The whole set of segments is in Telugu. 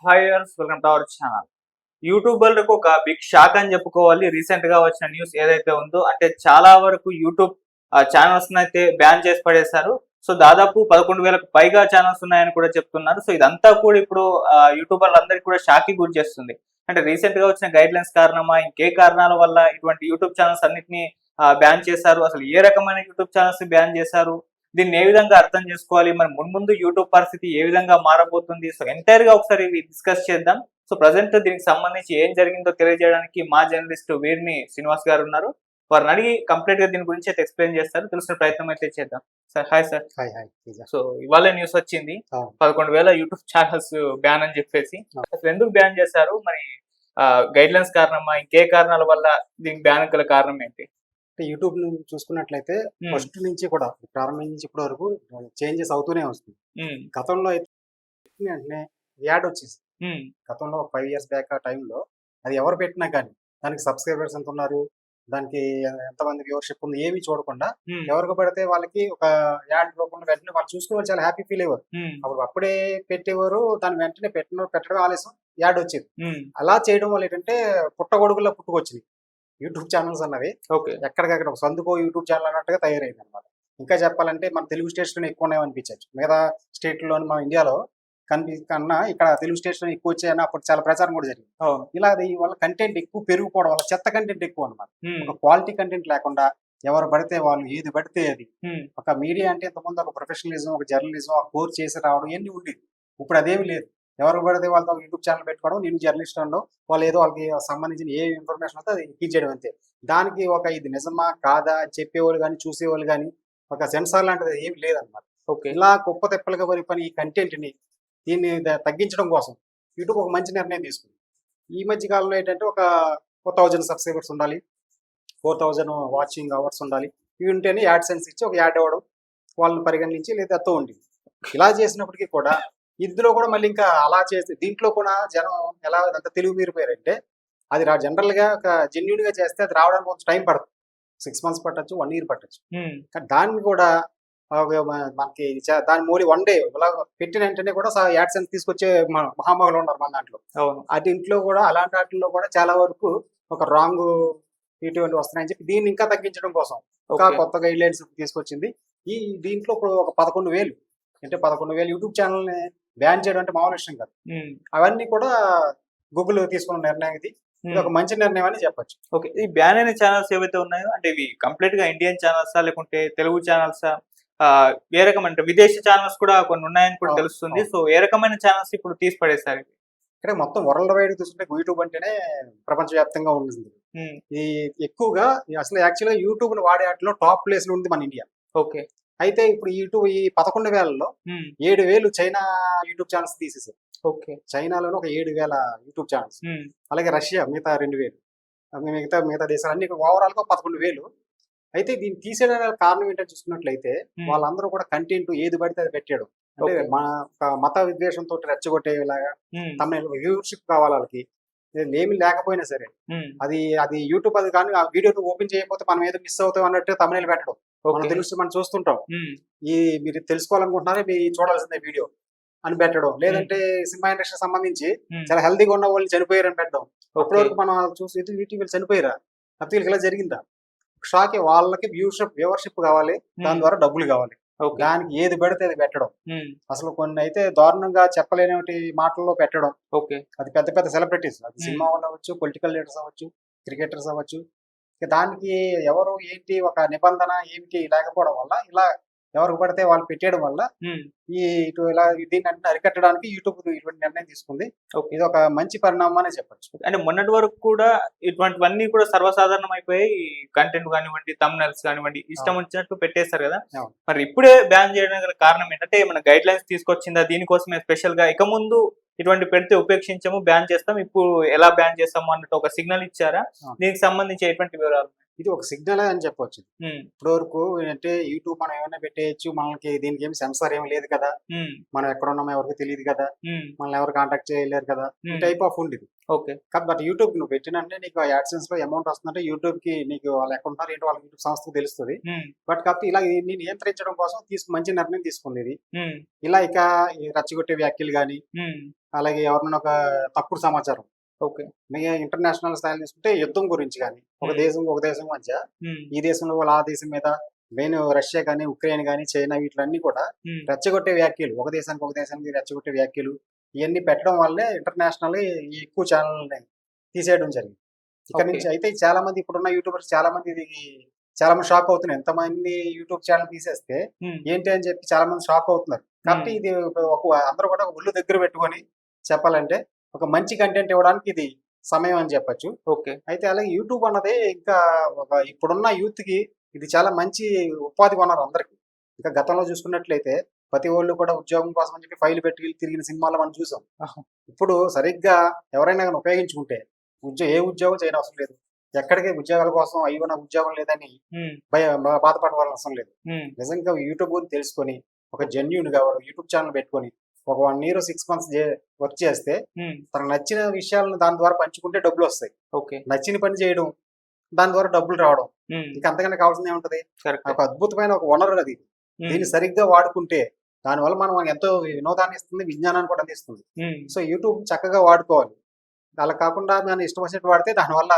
హాయర్స్ వెల్కమ్ టు అవర్ ఛానల్. యూట్యూబర్లకు ఒక బిగ్ షాక్ అని చెప్పుకోవాలి. రీసెంట్ గా వచ్చిన న్యూస్ ఏదైతే ఉందో, అంటే చాలా వరకు యూట్యూబ్ ఛానల్స్ అయితే బ్యాన్ చేసి పడేశారు. సో దాదాపు 11,000కు పైగా ఛానల్స్ ఉన్నాయని కూడా చెప్తున్నారు. సో ఇదంతా కూడా ఇప్పుడు యూట్యూబర్లందరికీ కూడా షాక్ కి గురి చేస్తుంది. అంటే రీసెంట్ గా వచ్చిన గైడ్ లైన్స్ కారణమా, ఇంకే కారణాల వల్ల ఇటువంటి యూట్యూబ్ ఛానల్స్ అన్నిటిని బ్యాన్ చేశారు? అసలు ఏ రకమైన యూట్యూబ్ ఛానల్స్ బ్యాన్ చేశారు? దీన్ని ఏ విధంగా అర్థం చేసుకోవాలి? మరి మున్ముందు యూట్యూబ్ పరిస్థితి ఏ విధంగా మారబోతుంది? సో ఎంటైర్ గా ఒకసారి డిస్కస్ చేద్దాం. సో ప్రజెంట్ దీనికి సంబంధించి ఏం జరిగిందో తెలియజేయడానికి మా జర్నలిస్ట్ వీర్ని శ్రీనివాస్ గారు ఉన్నారు. వారిని అడిగి కంప్లీట్ గా దీని గురించి అయితే ఎక్స్ప్లెయిన్ చేస్తారు. తెలిసిన ప్రయత్నం అయితే చేద్దాం. Sir hi sir. సో ఇవాళ న్యూస్ వచ్చింది 11,000 యూట్యూబ్ ఛానల్స్ బ్యాన్ అని చెప్పేసి. అసలు ఎందుకు బ్యాన్ చేశారు? మరి గైడ్ లైన్స్ కారణమా, ఇంకే కారణాల వల్ల దీనికి బ్యాన్ గల కారణం ఏంటి? యూట్యూబ్ చూసుకున్నట్లయితే ఫస్ట్ నుంచి కూడా ప్రారంభం నుంచి ఇప్పటి వరకు చేంజెస్ అవుతూనే వస్తుంది. గతంలో అయితే వెంటనే యాడ్ వచ్చేసి గతంలో 5 years బ్యాక్ ఆ టైంలో అది ఎవరు పెట్టినా కానీ దానికి సబ్స్క్రైబర్స్ ఎంత ఉన్నారు, దానికి ఎంతమంది వ్యూవర్షిప్ ఉంది ఏమి చూడకుండా ఎవరికి పడితే వాళ్ళకి ఒక యాడ్ రూపంలో వెంటనే వాళ్ళు చూసుకుని చాలా హ్యాపీ ఫీల్ అయ్యారు. అప్పుడే పెట్టేవారు, దాని వెంటనే పెట్టడం ఆలస్యం యాడ్ వచ్చేది. అలా చేయడం వల్ల ఏంటంటే పుట్టగొడుగుల్లో పుట్టుకొచ్చింది యూట్యూబ్ ఛానల్స్ అన్నవి. ఎక్కడికక్కడ ఒక సందుకో యూట్యూబ్ ఛానల్ అన్నట్టుగా తయారైంది అనమాట. ఇంకా చెప్పాలంటే మన తెలుగు స్టేట్స్లో ఎక్కువ ఉన్నాయని అనిపించచ్చు. మిగతా స్టేట్లోని మన ఇండియాలో కన్నా ఇక్కడ తెలుగు స్టేట్స్లో ఎక్కువ వచ్చాయని అప్పుడు చాలా ప్రచారం కూడా జరిగింది. ఇలా వాళ్ళ కంటెంట్ ఎక్కువ పెరిగిపోవడం వల్ల చెత్త కంటెంట్ ఎక్కువ అనమాట. ఒక క్వాలిటీ కంటెంట్ లేకుండా ఎవరు పడితే వాళ్ళు ఏది పడితే అది. ఒక మీడియా అంటే ఇంతకుముందు ఒక ప్రొఫెషనలిజం, ఒక జర్నలిజం, ఒక కోర్స్ చేసి రావడం ఇవన్నీ ఉండేది. ఇప్పుడు అదేమి లేదు. ఎవరు పడితే వాళ్ళతో యూట్యూబ్ ఛానల్ పెట్టుకోవడం, నేను జర్నలిస్ట్ అనడం, వాళ్ళు ఏదో వాళ్ళకి సంబంధించిన ఏ ఇన్ఫర్మేషన్ వస్తే అది ఫీడ్ చేయడం అంతే. దానికి ఒక ఇది నిజమా కాదా చెప్పేవాళ్ళు కానీ చూసేవాళ్ళు కానీ ఒక సెన్సార్ లాంటిది ఏమి లేదనమాట. ఇలా కుప్ప తెప్పలుగా వరి పని ఈ కంటెంట్ని దీన్ని తగ్గించడం కోసం యూట్యూబ్ ఒక మంచి నిర్ణయం తీసుకుంది. ఈ మధ్య కాలంలో ఏంటంటే ఒక 4,000 సబ్స్క్రైబర్స్ ఉండాలి, 4,000 వాచింగ్ అవర్స్ ఉండాలి. ఇవి ఉంటేనే యాడ్ సెన్స్ ఇచ్చి ఒక యాడ్ అవ్వడం వాళ్ళని పరిగణించి లేదా అత్తో ఉంది. ఇలా చేసినప్పటికీ కూడా ఇందులో కూడా మళ్ళీ ఇంకా అలా చేస్తే దీంట్లో కూడా జనం ఎలా అంత తెలుగు మీరిపోయారంటే అది జనరల్గా ఒక జెన్యున్ గా చేస్తే అది రావడానికి కొంచెం టైం పడుతుంది. 6 months పట్టచ్చు, 1 year పట్టచ్చు. కానీ దాన్ని కూడా మనకి దాని మూలి 1 day ఇలా పెట్టిన వెంటనే కూడా యాడ్ సెన్స్ తీసుకొచ్చే మహామహులు ఉన్నారు మన దాంట్లో. అది ఇంట్లో కూడా అలాంటి వాటిల్లో కూడా చాలా వరకు ఒక రాంగ్ ఇటువంటి వస్తున్నాయని చెప్పి దీన్ని ఇంకా తగ్గించడం కోసం ఒక కొత్త గైడ్ లైన్స్ తీసుకొచ్చింది. దీంట్లో ఇప్పుడు ఒక 11,000 అంటే 11,000 యూట్యూబ్ ఛానల్ని బ్యాన్ చేయడం అంటే మామూలు విషయం కాదు. అవన్నీ కూడా గూగుల్ తీసుకున్న నిర్ణయం ఇది ఒక మంచి నిర్ణయం అని చెప్పొచ్చు. ఓకే, ఈ బ్యాన్ అయిన ఛానల్స్ ఏవైతే ఉన్నాయో అంటే ఇవి కంప్లీట్ గా ఇండియన్ ఛానల్సా లేకుంటే తెలుగు ఛానల్సా? ఏ రకమైన విదేశీ ఛానల్స్ కూడా కొన్ని ఉన్నాయని కూడా తెలుస్తుంది. సో ఏ రకమైన ఛానల్స్ ఇప్పుడు తీసి పడేస్తారు? ఇక్కడ మొత్తం వరల్డ్ వైడ్ చూసుకుంటే యూట్యూబ్ అంటేనే ప్రపంచవ్యాప్తంగా ఉంటుంది. ఈ ఎక్కువగా అసలు యాక్చువల్గా యూట్యూబ్ ని వాడే వాటిలో టాప్ ప్లేస్ లో ఉంది మన ఇండియా. ఓకే, అయితే ఇప్పుడు యూట్యూబ్ ఈ 11,000లో 7,000 చైనా యూట్యూబ్ ఛానల్స్ తీసేసారు. ఓకే, చైనాలోనే ఒక 7,000 యూట్యూబ్ ఛానల్స్, అలాగే రష్యా మిగతా 2,000, మిగతా దేశాలు అన్ని ఓవరాల్ గా 11,000. అయితే దీన్ని తీసేయడానికి కారణం ఏంటని చూసుకున్నట్లయితే వాళ్ళందరూ కూడా కంటెంట్ ఏది పడితే అది పెట్టాడు. అంటే మత విద్వేషంతో రెచ్చగొట్టేలాగా తమ వ్యూవర్షిప్ కావాలి వాళ్ళకి, ఏమి లేకపోయినా సరే అది యూట్యూబ్ అది కానీ ఆ వీడియో ఓపెన్ చేయకపోతే మనం ఏదో మిస్ అవుతాం అన్నట్టు తమిళ పెట్టడం మనం తెలుసు, మనం చూస్తుంటాం. మీరు తెలుసుకోవాలనుకుంటున్నారే మీరు చూడాల్సిందే వీడియో అని పెట్టడం, లేదంటే సినిమా ఇండస్ట్రీ సంబంధించి చాలా హెల్తీగా ఉన్న వాళ్ళు చనిపోయారని పెట్టడం. అప్పటి వరకు మనం చూసి వీళ్ళు చనిపోయారా, లేకపోతే వీళ్ళకి ఇలా జరిగిందా, షాక్. వాళ్ళకి వ్యూవర్షిప్ కావాలి, దాని ద్వారా డబ్బులు కావాలి. దానికి ఏది పెడితే అది పెట్టడం. అసలు కొన్ని అయితే దారుణంగా చెప్పలేని మాటల్లో పెట్టడం. అది పెద్ద పెద్ద సెలబ్రిటీస్, అది సినిమా వాళ్ళు అవ్వచ్చు, పొలిటికల్ లీడర్స్ అవ్వచ్చు, క్రికెటర్స్ అవ్వచ్చు. దానికి ఎవరు ఏంటి ఒక నిబంధన ఏమిటి లేకపోవడం వల్ల ఇలా ఎవరికి పడితే వాళ్ళు పెట్టేయడం వల్ల దీన్ని అరికట్టడానికి యూట్యూబ్ ఇటువంటి నిర్ణయం తీసుకుంది. ఇది ఒక మంచి పరిణామం అనే చెప్పచ్చు. అంటే మొన్నటి వరకు కూడా ఇటువంటివన్నీ కూడా సర్వసాధారణం అయిపోయి కంటెంట్ కానివ్వండి, థంబ్నెయిల్స్ కానివ్వండి ఇష్టం వచ్చినట్టు పెట్టేస్తారు కదా. మరి ఇప్పుడే బ్యాన్ చేయడానికి గల కారణం ఏంటంటే ఏమైనా గైడ్ లైన్స్ తీసుకొచ్చిందా? దీనికోసమే స్పెషల్ గా ఇక ముందు ఇటువంటి పెడితే ఉపేక్షించాము, బ్యాన్ చేస్తాం, ఇప్పుడు ఎలా బ్యాన్ చేస్తాము అన్నట్టు ఒక సిగ్నల్ ఇచ్చారా? దీనికి సంబంధించి ఎటువంటి వివరాలు? ఇది ఒక సిగ్నల్ అని చెప్పొచ్చు. ఇప్పటి వరకు అంటే యూట్యూబ్ మనం ఏమైనా పెట్టేయచ్చు, మనకి దీనికి ఏమి సెన్సార్ ఏమి లేదు కదా, మనం ఎక్కడ ఉన్నామో ఎవరికి తెలియదు కదా, మనల్ని ఎవరు కాంటాక్ట్ చేయలేరు కదా, ఈ టైప్ ఆఫ్ ఉండేది. ఓకే. బట్ యూట్యూబ్ నువ్వు పెట్టినంటే నీకు యాడ్సెన్స్ లో అమౌంట్ వస్తుందంటే యూట్యూబ్ కి నీకు వాళ్ళు ఎక్కడ ఉంటారు ఏంటో వాళ్ళకి యూట్యూబ్ సంస్థకు తెలుస్తుంది. బట్ కాకపోతే ఇలా నేను నియంత్రించడం కోసం మంచి నిర్ణయం తీసుకుంది ఇది. ఇలా ఇక ఈ రెచ్చగొట్టే వ్యాఖ్యలు గాని, అలాగే ఎవరినైనా ఒక తప్పుడు సమాచారం, ఓకే, ఇంటర్నేషనల్ స్థాయిలో తీసుకుంటే యుద్ధం గురించి కానీ, ఒక దేశం మధ్య ఈ దేశంలో వాళ్ళ ఆ దేశం మీద, మెయిన్ రష్యా కానీ, ఉక్రెయిన్ కానీ, చైనా, వీటిలన్నీ కూడా రెచ్చగొట్టే వ్యాఖ్యలు, ఒక దేశానికి రెచ్చగొట్టే వ్యాఖ్యలు ఇవన్నీ పెట్టడం వల్లే ఇంటర్నేషనల్ ఎక్కువ ఛానల్ తీసేయడం జరిగింది. ఇక్కడ నుంచి అయితే చాలా మంది ఇప్పుడున్న యూట్యూబర్స్ చాలా మంది షాక్ అవుతున్నారు. ఎంతమంది యూట్యూబ్ ఛానల్ తీసేస్తే ఏంటి అని చెప్పి చాలా మంది షాక్ అవుతున్నారు. కాబట్టి ఇది అందరూ కూడా ఒళ్ళు దగ్గర పెట్టుకొని చెప్పాలంటే ఒక మంచి కంటెంట్ ఇవ్వడానికి ఇది సమయం అని చెప్పొచ్చు. ఓకే. అయితే అలాగే యూట్యూబ్ అన్నదే ఇంకా ఇప్పుడున్న యూత్ కి ఇది చాలా మంచి ఉపాధి వనరు అందరికి. ఇంకా గతంలో చూసుకున్నట్లయితే ప్రతి వాళ్ళు కూడా ఉద్యోగం కోసం అని చెప్పి ఫైల్ పెట్టి తిరిగిన సినిమాలు మనం చూసాం. ఇప్పుడు సరిగ్గా ఎవరైనా కానీ ఉపయోగించుకుంటే ఏ ఉద్యోగం చేయని అవసరం లేదు, ఎక్కడికి ఉద్యోగాల కోసం అయ్యో నాకు ఉద్యోగం లేదని బాధపడవలసిన అవసరం లేదు. నిజంగా యూట్యూబ్ గురించి తెలుసుకొని ఒక జెన్యూన్ గా యూట్యూబ్ ఛానల్ పెట్టుకొని ఒక 1 year 6 months వర్క్ చేస్తే తనకు నచ్చిన విషయాలను దాని ద్వారా పంచుకుంటే డబ్బులు వస్తాయి. ఓకే. నచ్చిన పని చేయడం, దాని ద్వారా డబ్బులు రావడం, ఇంకా అంతకన్నా కావాల్సింది ఏముంటది? ఒక అద్భుతమైన ఒక వనరు అది. దీన్ని సరిగ్గా వాడుకుంటే దానివల్ల మనం ఎంతో వినోదాన్ని ఇస్తుంది, విజ్ఞానాన్ని కూడా అందిస్తుంది. సో యూట్యూబ్ చక్కగా వాడుకోవాలి. అలా కాకుండా మనం ఇష్టం వచ్చినట్టు వాడితే దానివల్ల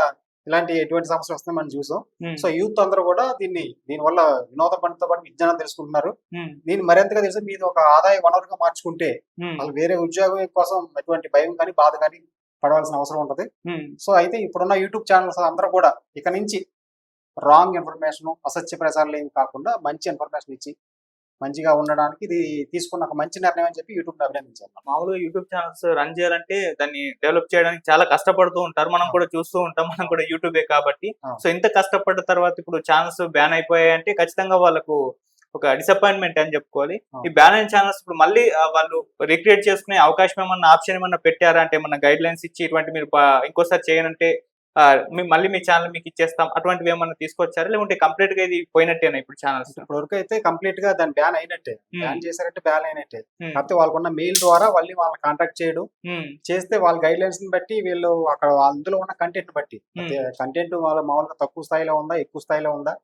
ఇలాంటి ఎటువంటి సమస్యలు వస్తాయి మనం చూసాం. సో యూత్ అందరూ కూడా దీనివల్ల వినోద పనితో పాటు విజ్ఞానం తెలుసుకుంటున్నారు. దీన్ని మరింతగా తెలిసి మీరు ఒక ఆదాయ వనరుగా మార్చుకుంటే వాళ్ళు వేరే ఉద్యోగం కోసం ఎటువంటి భయం కానీ బాధ కానీ పడవలసిన అవసరం ఉంటది. సో అయితే ఇప్పుడున్న యూట్యూబ్ ఛానల్స్ అందరూ కూడా ఇక నుంచి రాంగ్ ఇన్ఫర్మేషన్, అసత్య ప్రచారాలు ఏమి కాకుండా మంచి ఇన్ఫర్మేషన్ ఇచ్చి మంచిగా ఉండడానికి ఇది తీసుకున్న ఒక మంచి నిర్ణయం అని చెప్పి యూట్యూబ్ అభినందించారు. మామూలుగా యూట్యూబ్ ఛానల్స్ రన్ చేయాలంటే దాన్ని డెవలప్ చేయడానికి చాలా కష్టపడుతూ ఉంటారు. మనం కూడా చూస్తూ ఉంటాం, మనం కూడా యూట్యూబే కాబట్టి. సో ఇంత కష్టపడ్డ తర్వాత ఇప్పుడు ఛానల్స్ బ్యాన్ అయిపోయాయి అంటే ఖచ్చితంగా వాళ్ళకు ఒక డిసప్పాయింట్మెంట్ అని చెప్పుకోవాలి. ఈ బ్యాన్ అయిన ఛానల్స్ ఇప్పుడు మళ్ళీ వాళ్ళు రిక్రియేట్ చేసుకునే అవకాశం ఏమన్నా ఆప్షన్ ఏమన్నా పెట్టారా? అంటే ఏమన్నా గైడ్ లైన్స్ ఇచ్చి ఇటువంటి మీరు ఇంకోసారి చేయనంటే మళ్ళీ మీ ఛానల్ మీకు ఇచ్చేస్తాం అటువంటివి ఏమన్నా తీసుకొచ్చారా, లేకుంటే కంప్లీట్ గా ఇది పోయినట్టేనా ఇప్పుడు ఛానల్స్? ఇప్పటి వరకు అయితే కంప్లీట్ గా దాన్ని బ్యాన్ అయినట్టే, బ్యాన్ చేశారంటే బ్యాన్ అయినట్టే. కాకపోతే వాళ్ళకున్న మెయిల్ ద్వారా వాళ్ళని కాంటాక్ట్ చేయడం చేస్తే వాళ్ళ గైడ్ లైన్స్ ని బట్టి వీళ్ళు అక్కడ అందులో ఉన్న కంటెంట్ బట్టి, కంటెంట్ వాళ్ళ మామూలుగా తక్కువ స్థాయిలో ఉందా, ఎక్కువ స్థాయిలో ఉందా,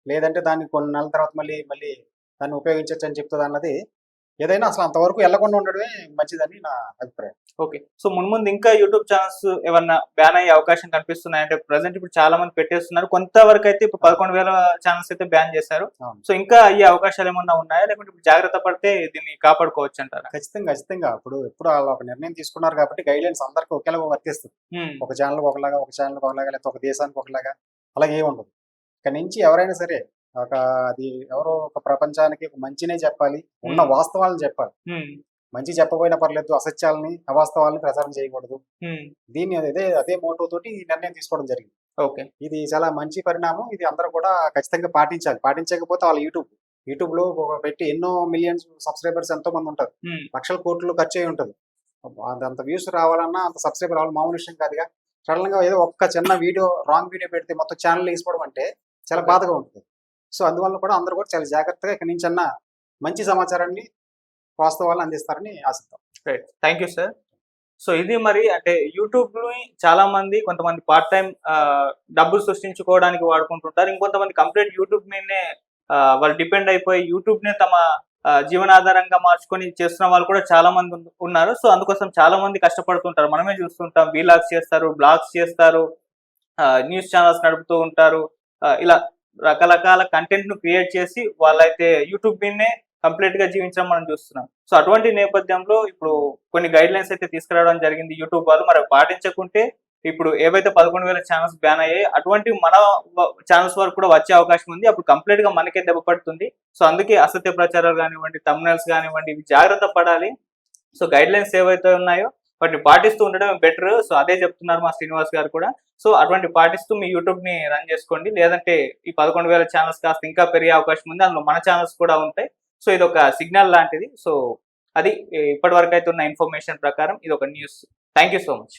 లేదంటే దాన్ని కొన్ని నెలల తర్వాత మళ్ళీ దాన్ని ఉపయోగించవచ్చు అని చెప్తుంది అన్నది ఏదైనా అసలు అంతవరకు వెళ్లకుండా ఉండడమే మంచిదని నా అభిప్రాయం. ఓకే. సో ముందు ఇంకా యూట్యూబ్ ఛానల్స్ ఏమన్నా బ్యాన్ అయ్యే అవకాశం కనిపిస్తున్నాయి అంటే ప్రెసెంట్ ఇప్పుడు చాలా మంది పెట్టేస్తున్నారు, కొంతవరకు అయితే ఇప్పుడు 11,000 ఛానల్స్ అయితే బ్యాన్ చేశారు. సో ఇంకా అయ్యే అవకాశాలు ఏమన్నా ఉన్నాయా, లేకుంటే ఇప్పుడు జాగ్రత్త పడితే దీన్ని కాపాడుకోవచ్చు అంటారా? ఖచ్చితంగా ఇప్పుడు వాళ్ళు ఒక నిర్ణయం తీసుకున్నారు కాబట్టి గైడ్ లైన్స్ అందరికి ఒకేలాగా వర్తిస్తుంది. ఒక ఛానల్ ఒకలాగా, ఒక ఛానల్ ఒకలాగా, లేకపోతే ఒక దేశానికి ఒకలాగా అలాగే ఏమి ఉండదు. ఇక్కడ నుంచి ఎవరైనా సరే అది ఎవరో ఒక ప్రపంచానికి ఒక మంచినే చెప్పాలి, ఉన్న వాస్తవాలను చెప్పాలి. మంచి చెప్పబోయినా పర్లేదు, అసత్యాలని అవాస్తవాలని ప్రచారం చేయకూడదు. దీన్ని అదే మోటో తోటి ఈ నిర్ణయం తీసుకోవడం జరిగింది. ఓకే. ఇది చాలా మంచి పరిణామం. ఇది అందరూ కూడా ఖచ్చితంగా పాటించాలి. పాటించకపోతే వాళ్ళ యూట్యూబ్ లో పెట్టి ఎన్నో మిలియన్స్ సబ్స్క్రైబర్స్ ఎంతో మంది ఉంటారు, లక్షల కోట్లు ఖర్చు అయి ఉంటుంది. అంత వ్యూస్ రావాలన్నా, అంత సబ్స్క్రైబర్ రావాలి మామూలు విషయం కాదుగా. సడన్ గా ఏదో ఒక్క చిన్న వీడియో, రాంగ్ వీడియో పెడితే మొత్తం ఛానల్ వేసుకోవడం అంటే చాలా బాధగా ఉంటుంది. సో అందువల్ల కూడా అందరూ కూడా చాలా జాగ్రత్తగా ఇక్కడి నుంచి మంచి సమాచారాన్ని, వాస్తవాలను అందిస్తారని ఆశిస్తాం. Right, thank you sir. So ఇది మరి అంటే యూట్యూబ్ ని చాలా మంది, కొంతమంది పార్ట్ టైం డబ్బులు సృష్టించుకోవడానికి వాడుకుంటుంటారు, ఇంకొంతమంది కంప్లీట్ యూట్యూబ్ మీదనే వాళ్ళు డిపెండ్ అయిపోయి యూట్యూబ్ నే తమ జీవనాధారంగా మార్చుకొని చేస్తున్న వాళ్ళు కూడా చాలా మంది ఉన్నారు. సో అందుకోసం చాలా మంది కష్టపడుతుంటారు, మనమే చూస్తుంటాం. వీలాగ్స్ చేస్తారు, బ్లాగ్స్ చేస్తారు, న్యూస్ ఛానల్స్ నడుపుతూ ఉంటారు. ఇలా రకరకాల కంటెంట్ ను క్రియేట్ చేసి వాళ్ళైతే యూట్యూబ్ మీదనే కంప్లీట్ గా జీవించడం మనం చూస్తున్నాం. సో అటువంటి నేపథ్యంలో ఇప్పుడు కొన్ని గైడ్ లైన్స్ అయితే తీసుకురావడం జరిగింది యూట్యూబ్ వాళ్ళు. మరి పాటించకుంటే ఇప్పుడు ఏవైతే 11,000 ఛానల్స్ బ్యాన్ అయ్యాయి అటువంటి మన ఛానల్స్ వరకు కూడా వచ్చే అవకాశం ఉంది. అప్పుడు కంప్లీట్ గా మనకే దెబ్బ పడుతుంది. సో అందుకే అసత్య ప్రచారాలు కానివ్వండి, థంబ్నెయిల్స్ కానివ్వండి, ఇవి జాగ్రత్త పడాలి. సో గైడ్ లైన్స్ ఏవైతే ఉన్నాయో వాటిని పాటిస్తూ ఉండడం బెటర్. సో అదే చెప్తున్నారు మా శ్రీనివాస్ గారు కూడా. సో అటువంటి పాటిస్తూ మీ యూట్యూబ్ ని రన్ చేసుకోండి. లేదంటే ఈ 11,000 ఛానల్స్ కాస్త ఇంకా పెరిగే అవకాశం ఉంది, అందులో మన ఛానల్స్ కూడా ఉంటాయి. సో ఇది ఒక సిగ్నల్ లాంటిది. సో అది ఇప్పటి వరకు అయితే ఉన్న ఇన్ఫర్మేషన్ ప్రకారం ఇది ఒక news. Thank you so much.